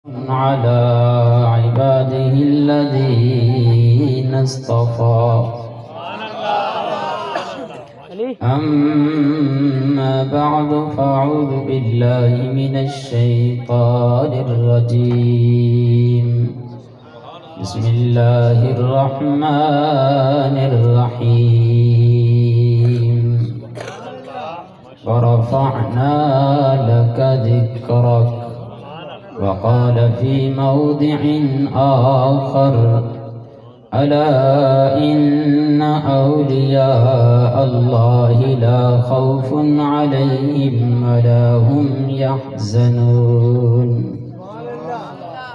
على عباده الذين اصطفى أما بعد فأعوذ بالله من الشيطان الرجيم بسم الله الرحمن الرحيم ورفعنا لك ذكرك وقال في موضع آخر ألا إن أولياء الله لا خوف عليهم ولا هم يحزنون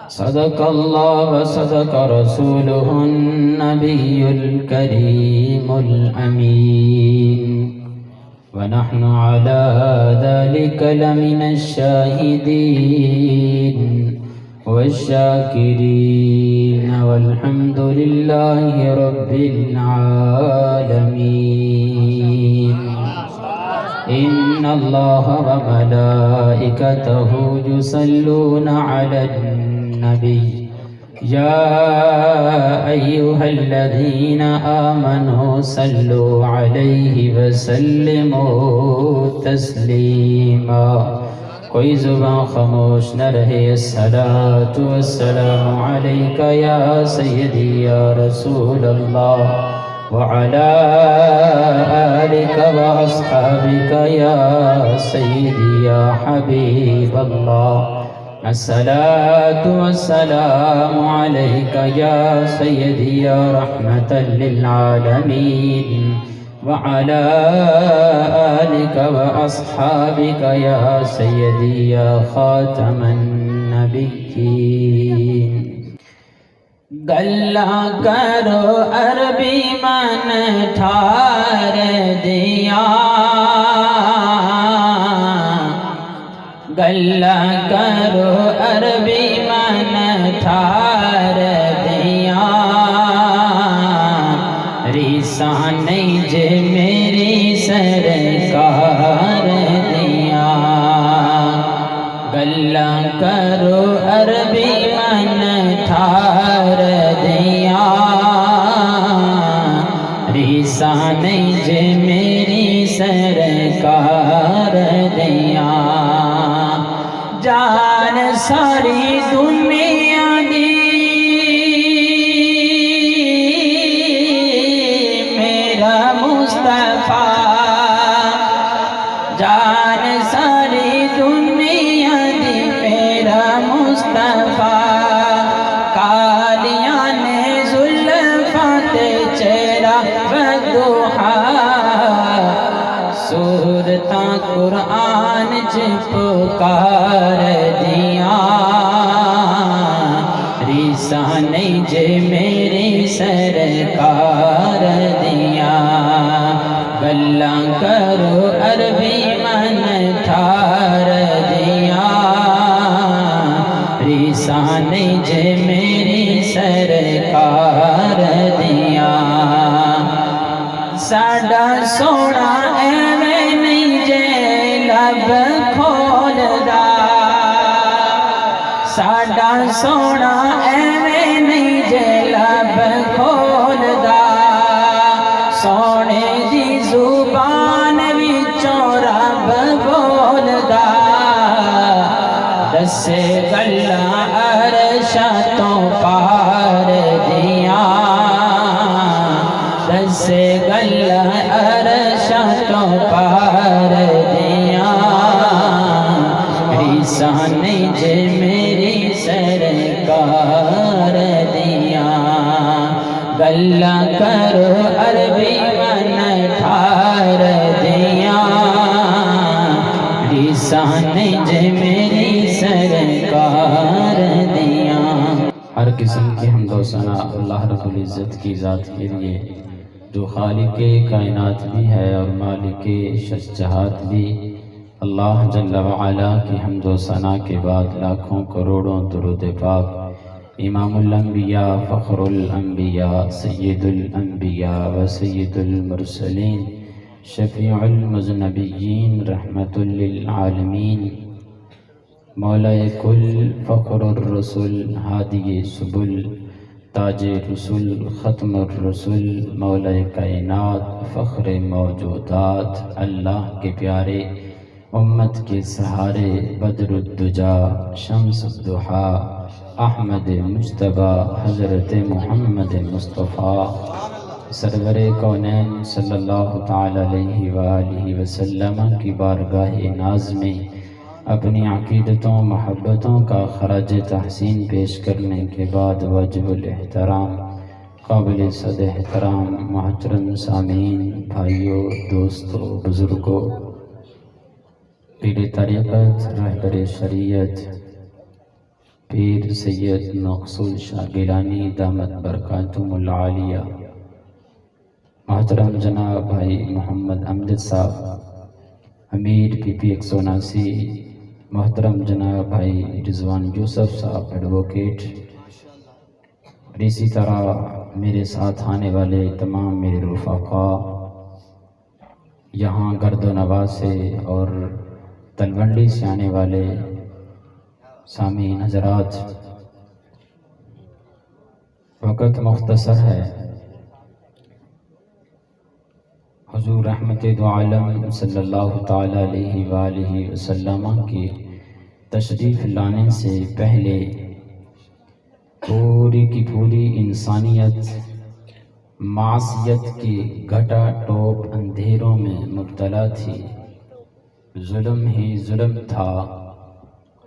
صدق الله وصدق رسوله النبي الكريم الأمين ونحن على ذلك لمن الشاهدين والشاكرين والحمد لله رب العالمين إن الله وملائكته يصلون على النبي يا أيها الذين آمنوا صلوا عليه وسلموا تسليما کوئی زبان خاموش نہ رہے الصلاة والسلام علیکہ یا سیدی یا رسول اللہ وعلى آلك وأصحابك يا سيدي يا حبيب الله الصلاة والسلام عليك يا سيدي يا رحمة للعالمين وعلى آلك وأصحابك يا سيدي يا خاتم النبيين گلہ کرو عربی من ٹھار دیا گلہ کرو عربی من ٹھار دیا ریسانی جے میری سرکار دیا گلہ کرو عربی من ٹھار دیا ریسانی جے میری سرکار دیا جان ساری دنیا دی میرا مصطفیٰ جان ساری دنیا دی میرا مصطفیٰ قادیان زلفات چہرہ بدوحا سورتاں قرآن پکار دیا ریسانی جے میری سرکار دیا گلہ کرو عربی من ٹھار دیا ریسانی جے میری سرکار دیا ساڈا سونا ایویں نہیں جے لب کھولدا ساڈا سونا ایویں نہیں جے لب کھولدا سونے دی زبان وچوں رب بولدا دسے گلاں عرشاں تو پار دیا دسے گلاں عرشاں تو پار دیا ریسانی جے میری سرکار دیا گلہ کرو عربی من ٹھار دیا ریسانی جے میری سرکار دیا ہر قسم کی حمد و ثنا اللہ رب العزت کی ذات کے لیے جو خالق کائنات بھی ہے اور مالک شجاعت بھی اللہ جل وعلا کی حمد و ثنا کے بعد لاکھوں کروڑوں درود پاک امام الانبیاء فخر الانبیاء سید الانبیاء و سید المرسلین شفیع المذنبین رحمت للعالمین مولا کل فخر الرسل ہادی سبل تاج رسول ختم الرسل مولا کائنات فخر موجودات اللہ کے پیارے امت کے سہارے بدر الدجا شمس الضحا احمد مجتبی حضرت محمد مصطفیٰ سرور کونین صلی اللہ تعالی علیہ وآلہ وسلم کی بارگاہ ناز میں اپنی عقیدتوں محبتوں کا خراج تحسین پیش کرنے کے بعد واجب الاحترام قابل صد احترام محترم سامعین بھائیوں دوستوں بزرگوں پیر طریقت رہبر شریعت پیر سید مقصود شاہ گیلانی دامت برکاتہم العالیہ محترم جناب بھائی محمد امجد صاحب امیر پی پی 179 محترم جناب بھائی رضوان یوسف صاحب ایڈوکیٹ اور اسی طرح میرے ساتھ آنے والے تمام میرے رفقاء یہاں گرد و نواز سے اور تلونڈی سے آنے والے سامعین حضرات، وقت مختصر ہے۔ حضور رحمت دو عالم صلی اللہ تعالی علیہ وآلہ وسلم کی تشریف لانے سے پہلے پوری کی پوری انسانیت معصیت کی گھٹا ٹوپ اندھیروں میں مبتلا تھی۔ ظلم ہی ظلم تھا،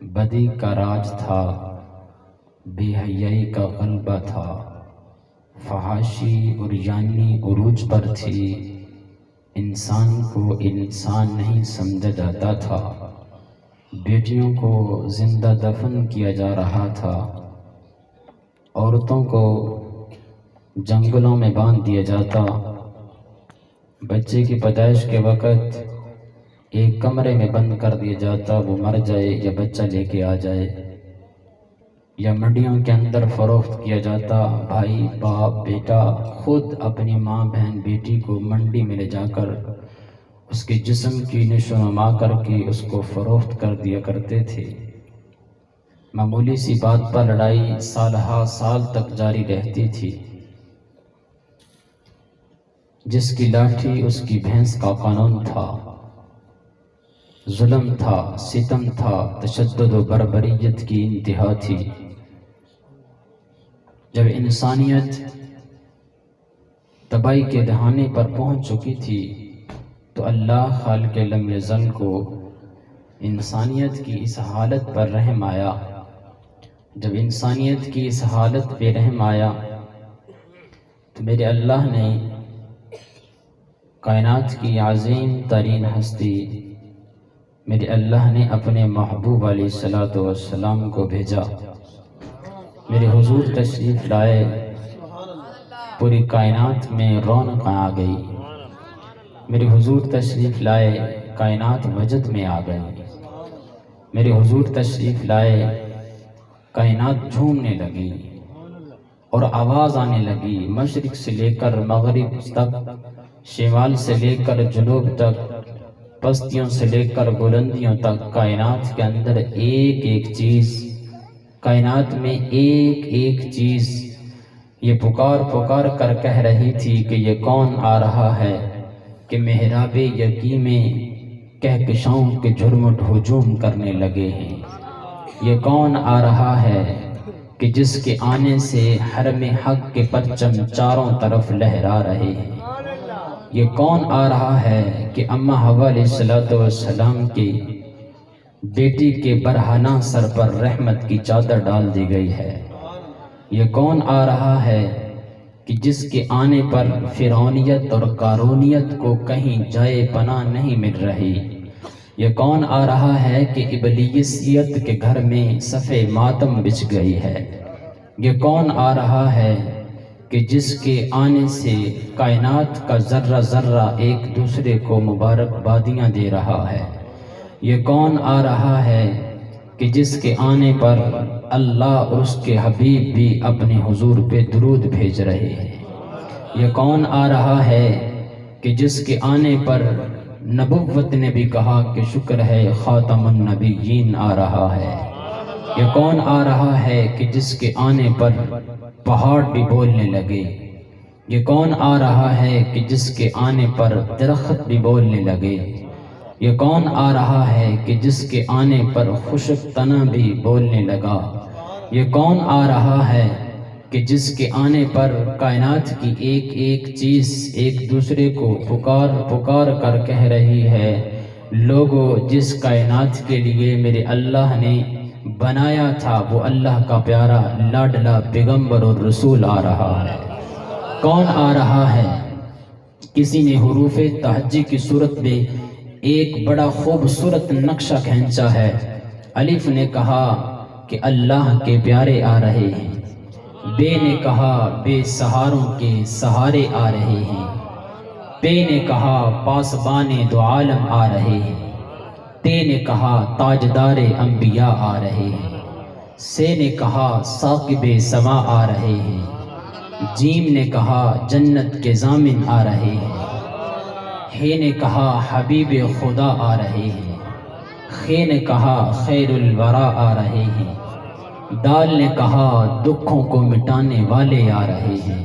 بدی کا راج تھا، بے حیائی کا غلبہ تھا، فحاشی اور یعنی عروج پر تھی، انسان کو انسان نہیں سمجھا جاتا تھا، بیٹیوں کو زندہ دفن کیا جا رہا تھا، عورتوں کو جنگلوں میں باندھ دیا جاتا، بچے کی پیدائش کے وقت ایک کمرے میں بند کر دیا جاتا، وہ مر جائے یا بچہ لے کے آ جائے، یا منڈیوں کے اندر فروخت کیا جاتا۔ بھائی باپ بیٹا خود اپنی ماں بہن بیٹی کو منڈی میں لے جا کر اس کے جسم کی نشو و نما کر کے اس کو فروخت کر دیا کرتے تھے۔ معمولی سی بات پر لڑائی سالہ سال تک جاری رہتی تھی۔ جس کی لاٹھی اس کی بھینس کا قانون تھا، ظلم تھا، ستم تھا، تشدد و بربریت کی انتہا تھی۔ جب انسانیت تباہی کے دہانے پر پہنچ چکی تھی تو اللہ خالق لم یزل کو انسانیت کی اس حالت پر رحم آیا۔ جب انسانیت کی اس حالت پہ رحم آیا تو میرے اللہ نے کائنات کی عظیم ترین ہستی میرے اللہ نے اپنے محبوب علیہ الصلوۃ والسلام کو بھیجا۔ میرے حضور تشریف لائے، پوری کائنات میں رونق آ گئی۔ میرے حضور تشریف لائے، کائنات وجد میں آ گئی۔ میرے حضور تشریف لائے، کائنات جھومنے لگی اور آواز آنے لگی، مشرق سے لے کر مغرب تک، شمال سے لے کر جنوب تک، پستیوں سے لے کر بلندیوں تک، کائنات کے اندر ایک ایک چیز، کائنات میں ایک ایک چیز یہ پکار کر کہہ رہی تھی کہ یہ کون آ رہا ہے کہ محراب یقین میں کہکشاؤں کے جھرمٹ ہجوم کرنے لگے ہیں۔ یہ کون آ رہا ہے کہ جس کے آنے سے حرم حق کے پرچم چاروں طرف لہرا رہے ہیں۔ یہ کون آ رہا ہے کہ اماں حوا علیہ السلام کی بیٹی کے برہنہ سر پر رحمت کی چادر ڈال دی گئی ہے۔ یہ کون آ رہا ہے کہ جس کے آنے پر فرعونیت اور قارونیت کو کہیں جائے پناہ نہیں مل رہی۔ یہ کون آ رہا ہے کہ ابلیسیت کے گھر میں صف ماتم بچھ گئی ہے۔ یہ کون آ رہا ہے کہ جس کے آنے سے کائنات کا ذرہ ذرہ ایک دوسرے کو مبارکبادیاں دے رہا ہے۔ یہ کون آ رہا ہے کہ جس کے آنے پر اللہ اور اس کے حبیب بھی اپنے حضور پہ درود بھیج رہے ہیں۔ یہ کون آ رہا ہے کہ جس کے آنے پر نبوت نے بھی کہا کہ شکر ہے خاتم النبیین آ رہا ہے۔ یہ کون آ رہا ہے کہ جس کے آنے پر پہاڑ بھی بولنے لگے؟ یہ کون آ رہا ہے کہ جس کے آنے پر درخت بھی بولنے لگے؟ یہ کون آ رہا ہے کہ جس کے آنے پر خشک تنا بھی بولنے لگا؟ یہ کون آ رہا ہے کہ جس کے آنے پر کائنات کی ایک ایک چیز ایک دوسرے کو پکار پکار کر کہہ رہی ہے، لوگوں جس کائنات کے لیے میرے اللہ نے بنایا تھا وہ اللہ کا پیارا لاڈلا پیغمبر اور رسول آ رہا ہے۔ کون آ رہا ہے؟ کسی نے حروف تہجی کی صورت میں ایک بڑا خوبصورت نقشہ کھینچا ہے۔ الف نے کہا کہ اللہ کے پیارے آ رہے ہیں، بے نے کہا بے سہاروں کے سہارے آ رہے ہیں، پے نے کہا پاسبان دو عالم آ رہے ہیں، تے نے کہا تاجدار انبیاء آ رہے ہیں، سے نے کہا ثاقب سما آ رہے ہیں، جیم نے کہا جنت کے ضامن آ رہے ہیں، ہے نے کہا حبیب خدا آ رہے ہیں، خے نے کہا خیر الورا آ رہے ہیں، دال نے کہا دکھوں کو مٹانے والے آ رہے ہیں،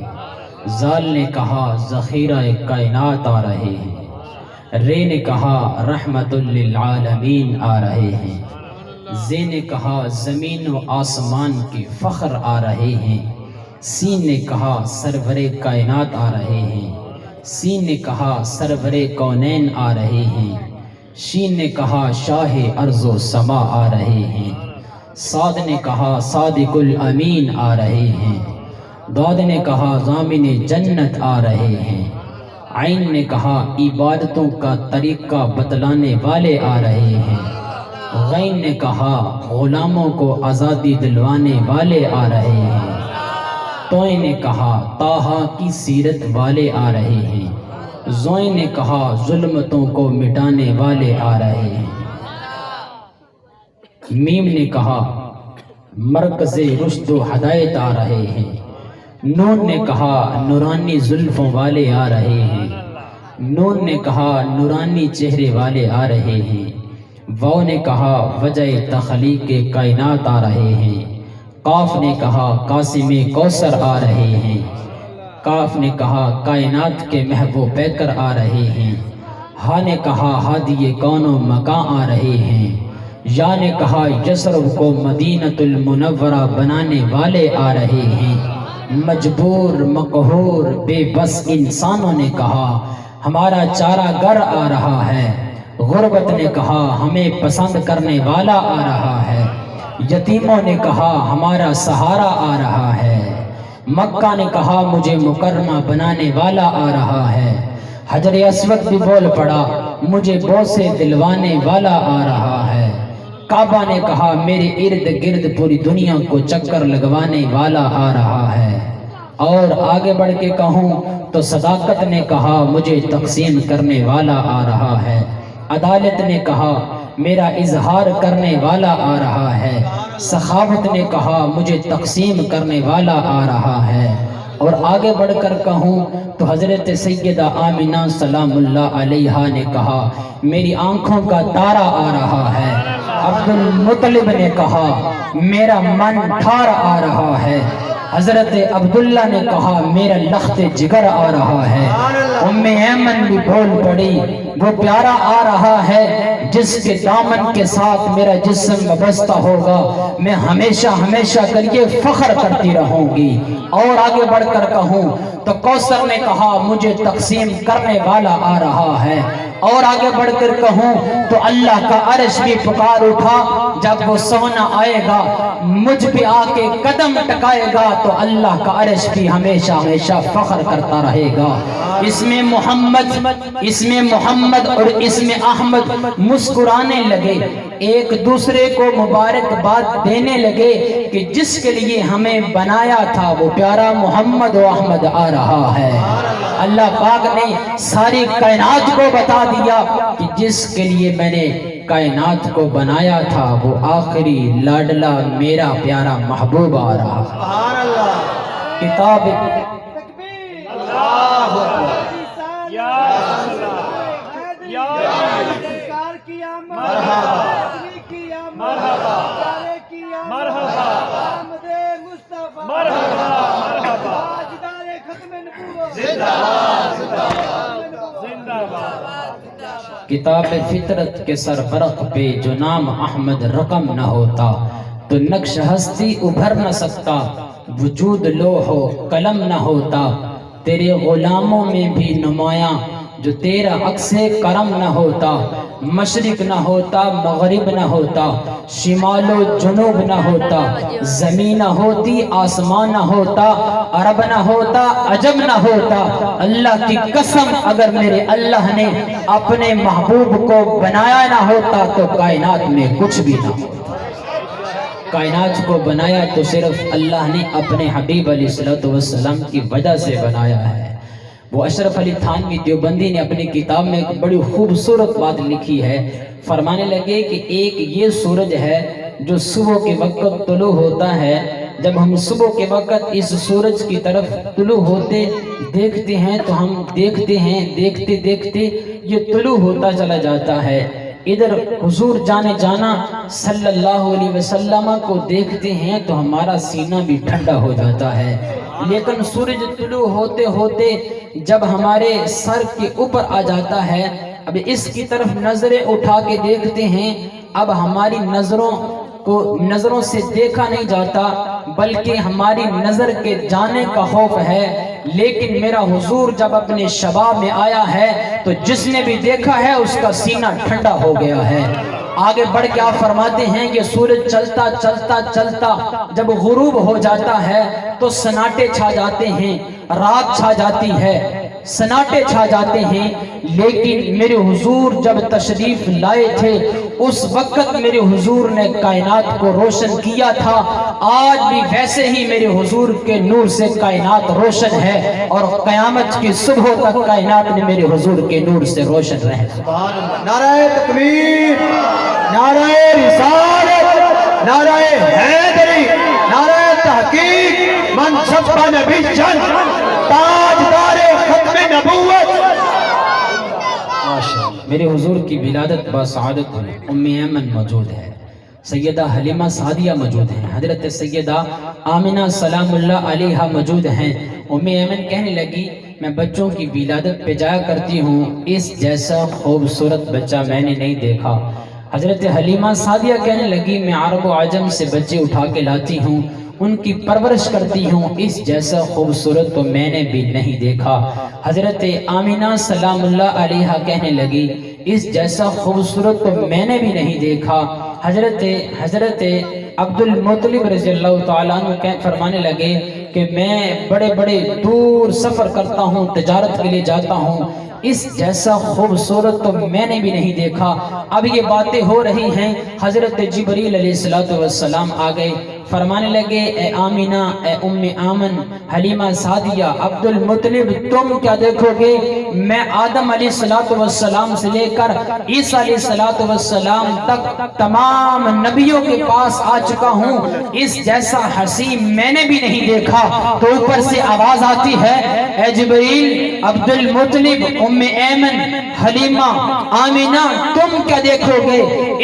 زال نے کہا ذخیرہ کائنات آ رہے ہیں، رے نے کہا رحمت للعالمین آ رہے ہیں، زے نے کہا زمین و آسمان کے فخر آ رہے ہیں، سین نے کہا سرور کائنات آ رہے ہیں، سین نے کہا سرور کونین آ رہے ہیں، شین نے کہا شاہ ارض و سما آ رہے ہیں، صاد نے کہا صادق الامین آ رہے ہیں، داد نے کہا ضامن جنت آ رہے ہیں، عین نے کہا عبادتوں کا طریقہ بتلانے والے آ رہے ہیں، غین نے کہا غلاموں کو آزادی دلوانے والے آ رہے ہیں، توئیں نے کہا طٰہٰ کی سیرت والے آ رہے ہیں، زوئیں نے کہا ظلمتوں کو مٹانے والے آ رہے ہیں، میم نے کہا مرکز رشد و ہدایت آ رہے ہیں، نون نے کہا نورانی زلفوں والے آ رہے ہیں، نون نے کہا نورانی چہرے والے آ رہے ہیں، واو نے کہا وجہ تخلیق کائنات آ رہے ہیں، قاف نے کہا قاسم کوثر آ رہے ہیں، کاف نے کہا کائنات کے محبوب پیکر آ رہے ہیں، ہا نے کہا ہادی کون و مکان آ رہے ہیں، یا نے کہا یثرب کو مدینۃ المنورہ بنانے والے آ رہے ہیں، مجبور مقہور بے بس انسانوں نے کہا ہمارا چارہ گر آ رہا ہے، غربت نے کہا ہمیں پسند کرنے والا آ رہا ہے، یتیموں نے کہا ہمارا سہارا آ رہا ہے، مکہ نے کہا مجھے مکرمہ بنانے والا آ رہا ہے، حجر اسود بھی بول پڑا مجھے بوسے دلوانے والا آ رہا ہے، کعبہ نے کہا میرے ارد گرد پوری دنیا کو چکر لگوانے والا آ رہا ہے، اور آگے بڑھ کے کہوں تو صداقت نے کہا مجھے تقسیم کرنے والا آ رہا ہے، عدالت نے کہا میرا اظہار کرنے والا آ رہا ہے، سخاوت نے کہا مجھے تقسیم کرنے والا آ رہا ہے، اور آگے بڑھ کر کہوں تو حضرت سیدہ آمنہ سلام اللہ علیہا نے کہا میری آنکھوں کا تارا آ رہا ہے، عبد المطلب نے کہا میرا من ٹھار آ رہا ہے، حضرت عبداللہ نے کہا میرا لخت جگر آ رہا ہے، ام ایمن بھی بول پڑی وہ پیارا آ رہا ہے جس کے دامن کے ساتھ میرا جسم وابستہ ہوگا میں ہمیشہ ہمیشہ کر یہ فخر کرتی رہوں گی، اور آگے بڑھ کر کہوں تو کوثر نے کہا مجھے تقسیم کرنے والا آ رہا ہے، اور آگے بڑھ کر کہوں تو اللہ کا عرش بھی پکار اٹھا جب وہ سونا آئے گا مجھ پہ آ کے قدم ٹکائے گا تو اللہ کا عرش بھی ہمیشہ ہمیشہ فخر کرتا رہے گا، اس میں محمد اور اس میں احمد مسکرانے لگے، ایک دوسرے کو مبارکباد دینے لگے کہ جس کے لیے ہمیں بنایا تھا وہ پیارا محمد و احمد آ رہا ہے۔ اللہ پاک نے ساری کائنات کو بتا دیا کہ جس کے لیے میں نے کائنات کو بنایا تھا وہ آخری لاڈلا میرا پیارا محبوب آ رہا ہے۔ کتاب اللہ کتاب فطرت کے سربرق پہ جو نام احمد رقم نہ ہوتا تو نقش ہستی ابھر نہ سکتا، وجود لوح و قلم نہ ہوتا تیرے غلاموں میں بھی نمایاں جو تیرا عکس کرم نہ ہوتا، مشرق نہ ہوتا مغرب نہ ہوتا، شمال و جنوب نہ ہوتا، زمین نہ ہوتی آسمان نہ ہوتا، عرب نہ ہوتا عجم نہ ہوتا۔ اللہ کی قسم اگر میرے اللہ نے اپنے محبوب کو بنایا نہ ہوتا تو کائنات میں کچھ بھی نہ ہوتا۔ کائنات کو بنایا تو صرف اللہ نے اپنے حبیب علیہ السلام کی وجہ سے بنایا ہے۔ وہ اشرف علی تھانوی دیوبندی نے اپنی کتاب میں ایک بڑی خوبصورت بات لکھی ہے، فرمانے لگے کہ ایک یہ سورج ہے جو صبح کے وقت طلوع ہوتا ہے، جب ہم صبح کے وقت اس سورج کی طرف طلوع ہوتے دیکھتے ہیں تو ہم دیکھتے ہیں دیکھتے دیکھتے یہ طلوع ہوتا چلا جاتا ہے، ادھر حضور جانا صلی اللہ علیہ وسلم کو دیکھتے ہیں تو ہمارا سینہ بھی ٹھنڈا ہو جاتا ہے، لیکن سورج طلوع ہوتے ہوتے جب ہمارے سر کے اوپر آ جاتا ہے، اب اس کی طرف نظریں اٹھا کے دیکھتے ہیں، اب ہماری نظروں سے دیکھا نہیں جاتا بلکہ ہماری نظر کے جانے کا خوف ہے، لیکن میرا حضور جب اپنے شباب میں آیا ہے تو جس نے بھی دیکھا ہے اس کا سینہ ٹھنڈا ہو گیا ہے۔ آگے بڑھ کے آپ فرماتے ہیں کہ سورج چلتا چلتا چلتا جب غروب ہو جاتا ہے تو سناٹے چھا جاتے ہیں، رات چھا جاتی ہے، سناٹے چھا جاتے ہیں، لیکن میرے حضور جب تشریف لائے تھے اس وقت میرے حضور نے کائنات کو روشن کیا تھا، آج بھی ویسے ہی میرے حضور کے نور سے کائنات روشن ہے اور قیامت کی صبح تک کائنات نے میرے حضور کے نور سے روشن رہے۔ نعرہ تکبیر، نعرہ رسالت، نعرہ حیدری، نعرہ تحقیق، منصب نبی جن، تاجدار ختم نبوت۔ میرے حضور کی ولادت بسعادت میں ام ایمن موجود ہے، سیدہ حلیمہ سعدیہ موجود ہیں، حضرت سیدہ آمنہ سلام اللہ علیہ موجود ہیں۔ ام ایمن کہنے لگی میں بچوں کی ولادت پہ جایا کرتی ہوں، اس جیسا خوبصورت بچہ میں نے نہیں دیکھا۔ حضرت حلیمہ سعدیہ کہنے لگی میں عرب و عجم سے بچے اٹھا کے لاتی ہوں، ان کی پرورش کرتی ہوں، اس جیسا خوبصورت تو میں نے بھی نہیں دیکھا۔ حضرت آمنہ سلام اللہ علیہ کہنے لگی اس جیسا خوبصورت تو میں نے بھی نہیں دیکھا۔ حضرت عبد المطلب رضی اللہ تعالیٰ عنہ فرمانے لگے کہ میں بڑے بڑے دور سفر کرتا ہوں، تجارت کے لیے جاتا ہوں، اس جیسا خوبصورت تو میں نے بھی نہیں دیکھا۔ اب یہ باتیں ہو رہی ہیں، حضرت جبریل علیہ السلام آ گئے، فرمانے لگے اے آمینہ، اے ام آمن، حلیمہ سعدیہ، عبد المطلب تم کیا دیکھو گے؟ میں آدم علیہ السلام سے لے کر عیسیٰ علیہ السلام تک تمام نبیوں کے پاس آ چکا ہوں، اس جیسا حسین میں نے بھی نہیں دیکھا۔ تو اوپر سے آواز آتی ہے اے جبریل، عبد المطلب، ام ایمن، حلیمہ، آمینہ تم کیا دیکھو گے؟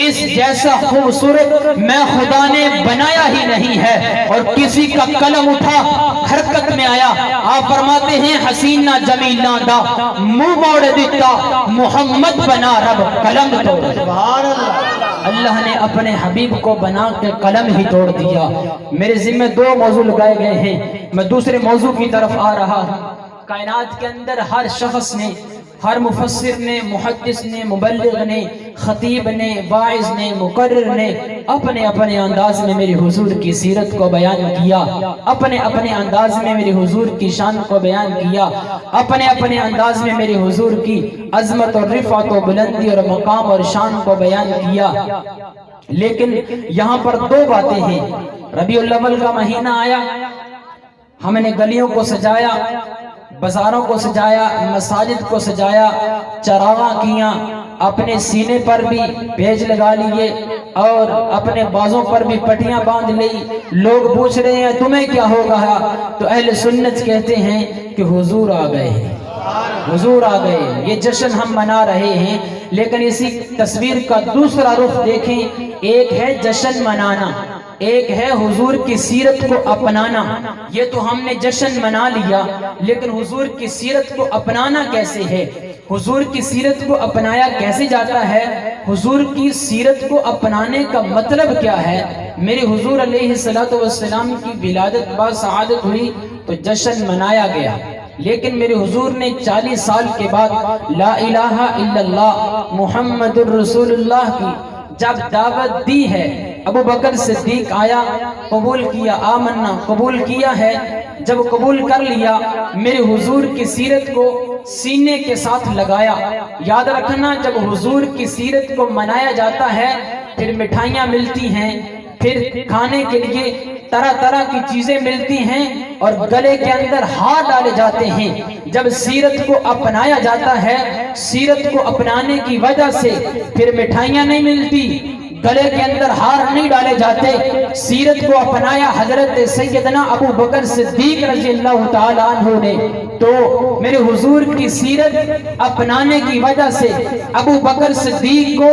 اس جیسا خوبصورت میں خدا نے بنایا ہی نہیں ہے۔ اور کسی کا قلم اٹھا حرکت میں آیا، آپ فرماتے ہیں حسینہ جمیلہ دا منہ موڑ دیتا، محمد بنا رب قلم توڑ۔ سبحان اللہ۔ اللہ نے اپنے حبیب کو بنا کے قلم ہی توڑ دیا۔ میرے ذمہ دو موضوع لگائے گئے ہیں، میں دوسرے موضوع کی طرف آ رہا ہوں۔ کائنات کے اندر ہر شخص نے، ہر مفسر نے، محدث نے، مبلغ نے، خطیب نے، واعظ نے، مقرر نے اپنے اپنے انداز میں میرے حضور کی سیرت کو بیان کیا، اپنے اپنے انداز میں میرے حضور کی شان کو بیان کیا، اپنے اپنے انداز میں میرے حضور کی عظمت اور رفعت و بلندی اور مقام اور شان کو بیان کیا۔ لیکن یہاں پر دو باتیں ہیں۔ ربیع الاول کا مہینہ آیا، ہم نے گلیوں کو سجایا، بازاروں کو سجایا، مساجد کو سجایا، چراغاں کیاں، اپنے سینے پر بھی پیج لگا لیے اور اپنے بازوں پر بھی پٹیاں باندھ لی۔ لوگ پوچھ رہے ہیں تمہیں کیا ہو گیا؟ تو اہل سنت کہتے ہیں کہ حضور آ گئے ہیں۔ حضور آ گئے، یہ جشن ہم منا رہے ہیں، لیکن اسی تصویر کا دوسرا رخ دیکھیں، ایک ہے جشن منانا، ایک ہے حضور کی سیرت کو اپنانا۔ یہ تو ہم نے جشن منا لیا، لیکن حضور کی سیرت کو اپنانا کیسے ہے؟ حضور کی سیرت کو اپنایا کیسے جاتا ہے؟ حضور کی سیرت کو اپنانے کا مطلب کیا ہے؟ میرے حضور علیہ الصلوۃ والسلام کی ولادت با سعادت ہوئی تو جشن منایا گیا، لیکن میرے حضور نے 40 سال کے بعد لا الہ الا اللہ محمد الرسول اللہ کی جب دعوت دی ہے، ابو بکر صدیق آیا، قبول کیا، آمنا قبول کیا ہے، جب قبول کر لیا میرے حضور کی سیرت کو سینے کے ساتھ لگایا۔ یاد رکھنا، جب حضور کی سیرت کو منایا جاتا ہے پھر مٹھائیاں ملتی ہیں، پھر کھانے کے لیے طرح طرح کی چیزیں ملتی ہیں اور گلے کے اندر ہار ڈالے جاتے ہیں۔ جب سیرت کو اپنایا جاتا ہے، سیرت کو اپنانے کی وجہ سے پھر مٹھائیاں نہیں ملتی، گلے کے اندر ہار نہیں ڈالے جاتے۔ سیرت کو اپنایا حضرت سیدنا ابو بکر صدیق رضی اللہ تعالیٰ عنہ نے، تو میرے حضور کی سیرت اپنانے کی وجہ سے ابو بکر صدیق کو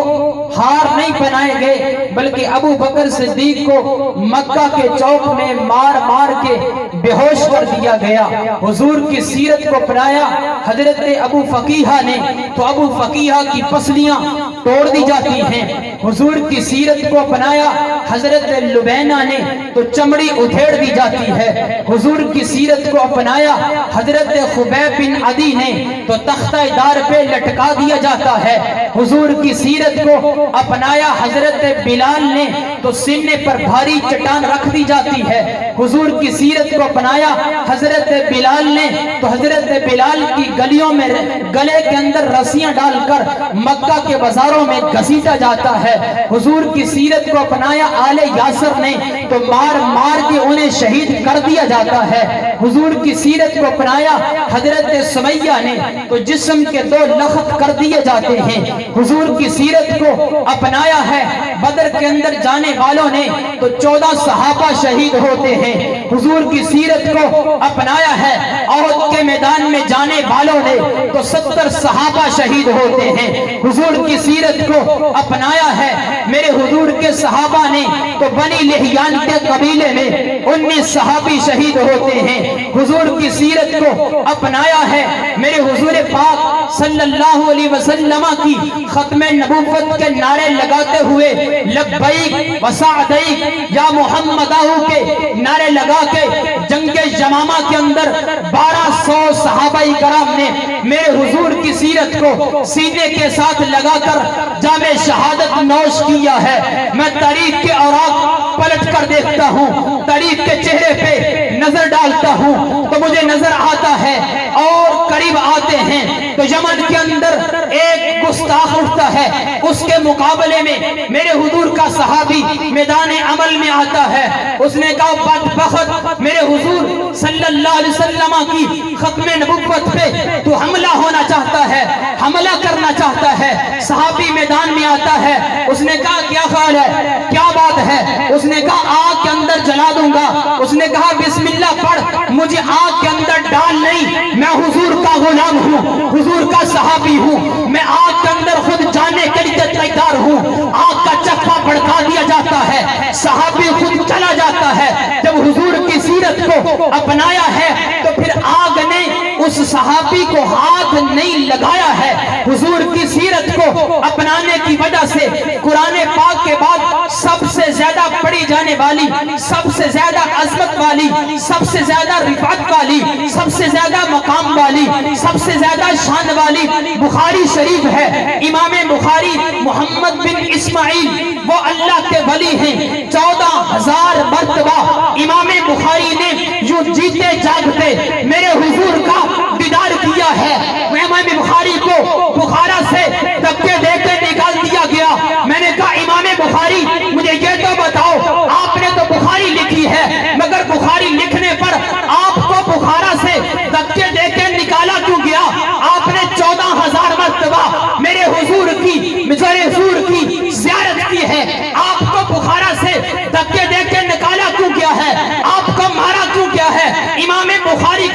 ہار نہیں پہنائے گئے، بلکہ ابو بکر صدیق کو مکہ کے چوک میں مار مار کے بے ہوش کر دیا گیا۔ حضور کی سیرت کو اپنایا حضرت ابو فقیہہ نے، تو ابو فقیہہ کی پسلیاں توڑ دی جاتی ہیں۔ حضور کی سیرت کو اپنایا حضرت لبینہ نے، تو چمڑی ادھیڑ دی جاتی ہے۔ حضور کی سیرت کو اپنایا حضرت خبیب بن عدی نے، تو تختہ دار پہ لٹکا دیا جاتا ہے۔ حضور کی سیرت کو اپنایا حضرت بلال نے، تو سینے پر بھاری چٹان رکھ دی جاتی ہے۔ حضور کی سیرت کو اپنایا حضرت بلال نے، تو حضرت بلال کی گلیوں میں گلے کے اندر رسیاں ڈال کر مکہ کے بازاروں میں گھسیٹا جاتا ہے۔ حضور کی سیرت کو اپنایا آل یاسر نے، تو مار مار کے انہیں شہید کر دیا جاتا ہے۔ حضور کی سیرت کو اپنایا حضرت سمیہ نے، تو جسم کے 2 لخت کر دیے جاتے ہیں۔ حضور کی سیرت کو اپنایا ہے بدر کے اندر جانے والوں نے، تو 14 صحابہ شہید ہوتے ہیں۔ حضور کی سیرت کو اپنایا ہے احد کے میدان میں جانے والوں نے، تو 70 صحابہ شہید ہوتے ہیں۔ حضور کی سیرت کو اپنایا ہے میرے حضور کے صحابہ نے، تو بنی لحیان کے قبیلے میں 19 صحابی شہید ہوتے ہیں۔ حضور کی سیرت کو اپنایا ہے میرے حضور پاک صلی اللہ علیہ وسلم کی ختم نبوت کے نعرے لگاتے ہوئے لبیک و سعدیک یا محمد کے نعرے لگا کے جنگ یمامہ کے اندر 1200 صحابہ کرام نے میرے حضور کی سیرت کو سینے کے ساتھ لگا کر جام شہادت نوش کیا ہے۔ میں تاریخ کے اوراق پلٹ کر دیکھتا ہوں، تاریخ کے چہرے پہ نظر ڈالتا ہوں، تو مجھے نظر آتا ہے اور قریب آتے ہیں تو یمن کے اندر ایک گستاخ اٹھتا ہے، اس کے مقابلے میں میرے حضور کا صحابی میدان عمل میں آتا ہے۔ اس نے کہا بدبخت، میرے حضور صلی اللہ علیہ وسلم کی ختم نبوت پہ تو حملہ ہونا چاہتا ہے، حملہ کرنا چاہتا ہے۔ صحابی میدان میں آتا ہے، اس نے کہا کیا خیال ہے، کیا بات ہے؟ اس نے کہا آگ کے اندر جلا دوں گا۔ اس نے کہا بسم اللہ پڑھ، مجھے آگ کے اندر ڈال نہیں، میں حضور کا غلام ہوں، حضور کا صحابی ہوں، میں آگ کے اندر خود جانے کے لیے تیار ہوں۔ آگ کا چکا بھڑکا دیا جاتا ہے، صحابی خود چلا جاتا ہے۔ جب حضور کی سیرت کو اپنایا ہے تو پھر آگ نے اس صحابی کو ہاتھ نہیں لگایا ہے۔ حضور کی سیرت کو اپنانے کی وجہ سے قرآن پاک کے بعد سب سے زیادہ پڑھی جانے والی، سب سے زیادہ عظمت والی، سب سے زیادہ رفعت والی، سب سے زیادہ مقام والی، سب سے زیادہ شان والی بخاری شریف ہے۔ امام بخاری محمد بن اسماعیل وہ اللہ کے ولی ہیں، 14,000 مرتبہ امام بخاری نے یوں جیتے جاگتے میرے حضور کا دیدار کیا ہے۔ امام بخاری کو بخارا سے دھکے دے کے نکال دیا گیا۔ میں نے کہا امام بخاری مجھے یہ تو بتاؤ، آپ نے تو بخاری لکھی ہے، مگر بخاری لکھنے پر آپ کو بخارا سے دھکے دے کے نکالا کیوں گیا؟ آپ نے 14,000 مرتبہ میرے حضور کی زیارت کی ہے، آپ کو بخارا سے دھکے دے کے نکالا کیوں گیا ہے؟ آپ کو مارا کیوں کیا ہے؟ امام بخاری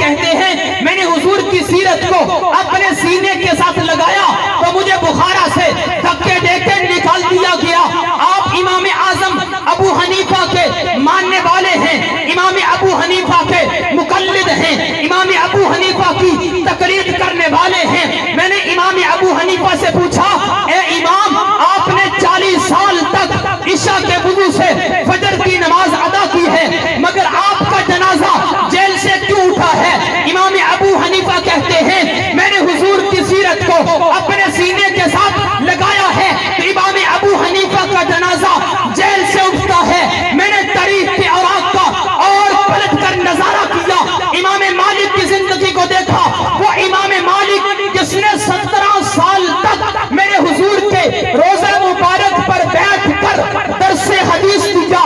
ابو حنیفہ کے مقلد ہیں، امام ابو حنیفہ کی تقلید کرنے والے ہیں۔ میں نے امام ابو حنیفہ سے پوچھا، اے امام، آپ نے 40 سال تک عشاء کے وضو سے فجر کی نماز ادا کی ہے، مگر آپ کا جنازہ جیل سے کیوں اٹھا ہے؟ امام ابو حنیفہ کہتے ہیں میں نے حضور کی سیرت کو اپنے سینے کے ساتھ لگایا ہے تو امام ابو حنیفہ کا جنازہ جیل سے اٹھتا ہے۔ میں نے تاریخ کے اوراق کا اور پلٹ کر نظارہ کیا، امام مالک کی زندگی کو دیکھا، وہ امام مالک جس نے 17 سال تک میرے حضور کے روزہ مبارک پر بیٹھ کر درس حدیث دیا،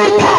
حضور تھا